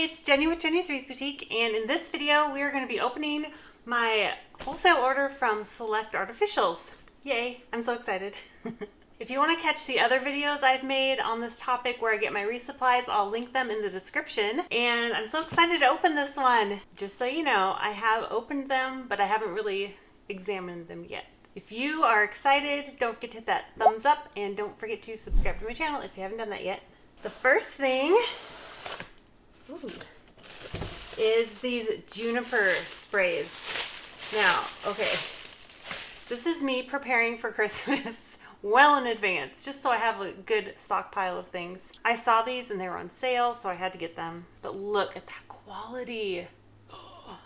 it's Jenny with Jenny's Wreath Boutique, and in this video we are going to be opening my wholesale order from Select Artificials. Yay, I'm so excited. If you want to catch the other videos I've made on this topic where I get my Wreath supplies, I'll link them in the description. And I'm so excited to open this one. Just so you know, I have opened them, but I haven't really examined them yet. If you are excited, don't forget to hit that thumbs up and don't forget to subscribe to my channel if you haven't done that yet. The first thing is these Juniper Sprays. Now, okay, this is me preparing for Christmas well in advance, just so I have a good stockpile of things. I saw these and they were on sale, so I had to get them. But look at that quality. Oh,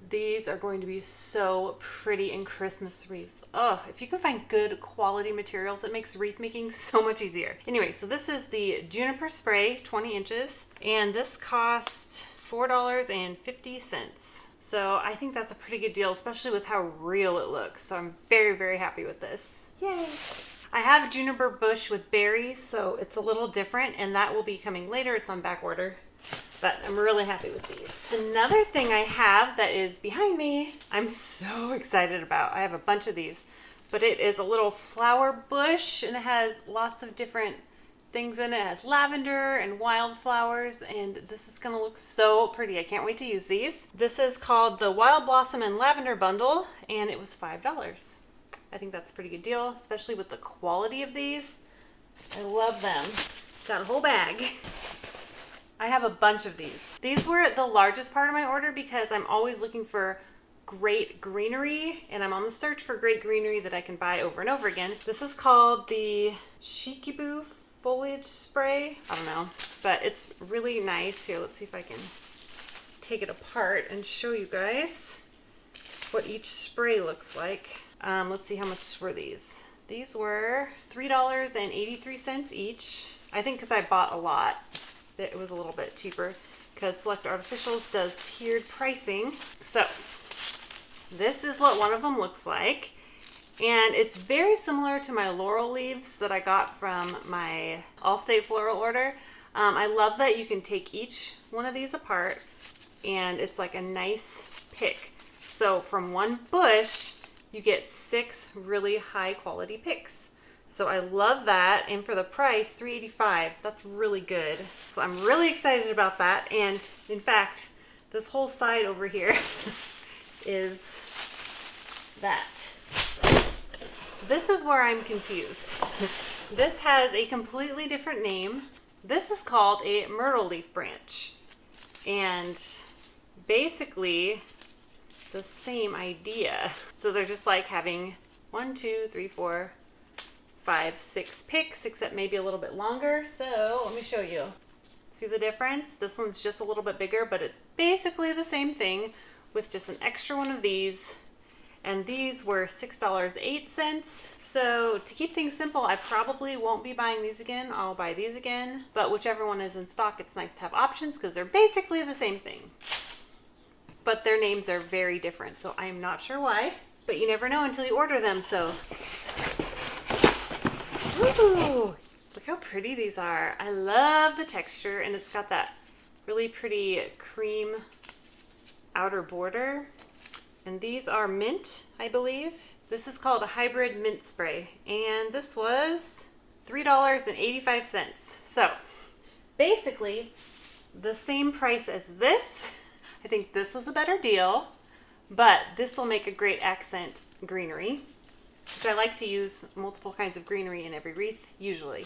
these are going to be so pretty in Christmas wreaths. Oh, if you can find good quality materials, it makes wreath making so much easier. Anyway, so this is the Juniper Spray, 20 inches, and this cost $4.50. So I think that's a pretty good deal, especially with how real it looks. So I'm very, very happy with this. Yay! I have juniper bush with berries, so it's a little different, and that will be coming later. It's on back order, but I'm really happy with these. Another thing I have that is behind me, I'm so excited about. I have a bunch of these, but it is a little flower bush, and it has lots of different things in it. It has lavender and wildflowers, and this is gonna look so pretty. I can't wait to use these. This is called the Wild Blossom and Lavender Bundle, and it was $5. I think that's a pretty good deal, especially with the quality of these. I love them. Got a whole bag. I have a bunch of these. These were the largest part of my order because I'm always looking for great greenery, and I'm on the search for great greenery that I can buy over and over again. This is called the Shikiboo Foliage Spray. I don't know, but it's really nice. Here, let's see if I can take it apart and show you guys what each spray looks like. Let's see, how much were these? These were $3.83 each. I think because I bought a lot, it was a little bit cheaper because Select Artificials does tiered pricing. So this is what one of them looks like. And it's very similar to my laurel leaves that I got from my WHOLESALE Floral order. I love that you can take each one of these apart and it's like a nice pick. So from one bush, you get 6 really high quality picks. So I love that, and for the price, $3.85, that's really good. So I'm really excited about that, and in fact, this whole side over here is that. This is where I'm confused. This has a completely different name. This is called a Myrtle leaf branch, and basically the same idea. So they're just like having 1, 2, 3, 4, 5, 6 picks, except maybe a little bit longer. So let me show you. See the difference? This one's just a little bit bigger, but it's basically the same thing with just an extra one of these. And these were $6.08. So to keep things simple, I probably won't be buying these again. I'll buy these again, but whichever one is in stock, it's nice to have options because they're basically the same thing. But their names are very different, so I'm not sure why, but you never know until you order them. So, ooh, look how pretty these are. I love the texture, and it's got that really pretty cream outer border. And these are mint, I believe. This is called a hybrid mint spray, and this was $3.85. So basically the same price as this. I think this was a better deal, but this will make a great accent greenery, which I like to use multiple kinds of greenery in every wreath, usually.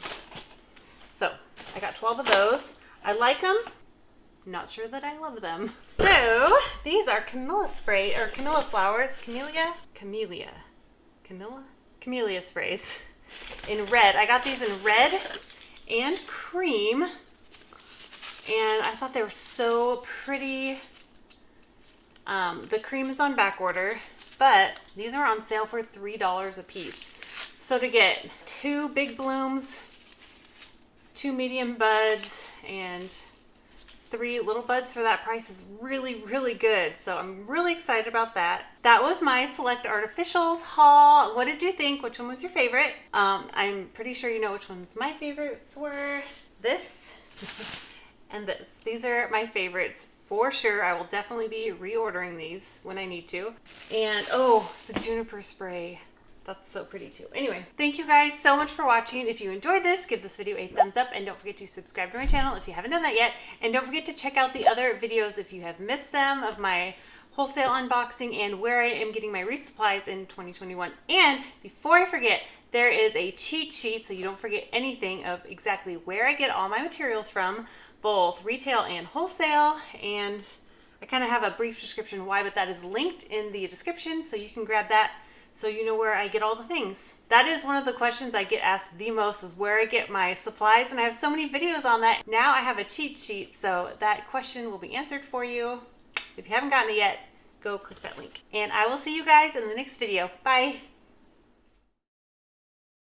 So I got 12 of those. I like them. Not sure that I love them. So these are camellia spray, or camellia flowers, camellia sprays in red. I got these in red and cream, and I thought they were so pretty. The cream is on back order, but these are on sale for $3 a piece. So to get 2 big blooms, 2 medium buds, and 3 little buds for that price is really, really good. So I'm really excited about that. That was my Select Artificials haul. What did you think? Which one was your favorite? I'm pretty sure you know which ones my favorites were. This and this. These are my favorites for sure. I will definitely be reordering these when I need to. And oh, the Juniper Spray. That's so pretty too. Anyway, thank you guys so much for watching. If you enjoyed this, give this video a thumbs up and don't forget to subscribe to my channel if you haven't done that yet. And don't forget to check out the other videos if you have missed them of my wholesale unboxing and where I am getting my Wreath supplies in 2021. And before I forget, there is a cheat sheet so you don't forget anything of exactly where I get all my materials from, both retail and wholesale. And I kind of have a brief description why, but that is linked in the description so you can grab that so you know where I get all the things. That is one of the questions I get asked the most, is where I get my supplies, and I have so many videos on that. Now I have a cheat sheet, so that question will be answered for you. If you haven't gotten it yet, go click that link. And I will see you guys in the next video. Bye!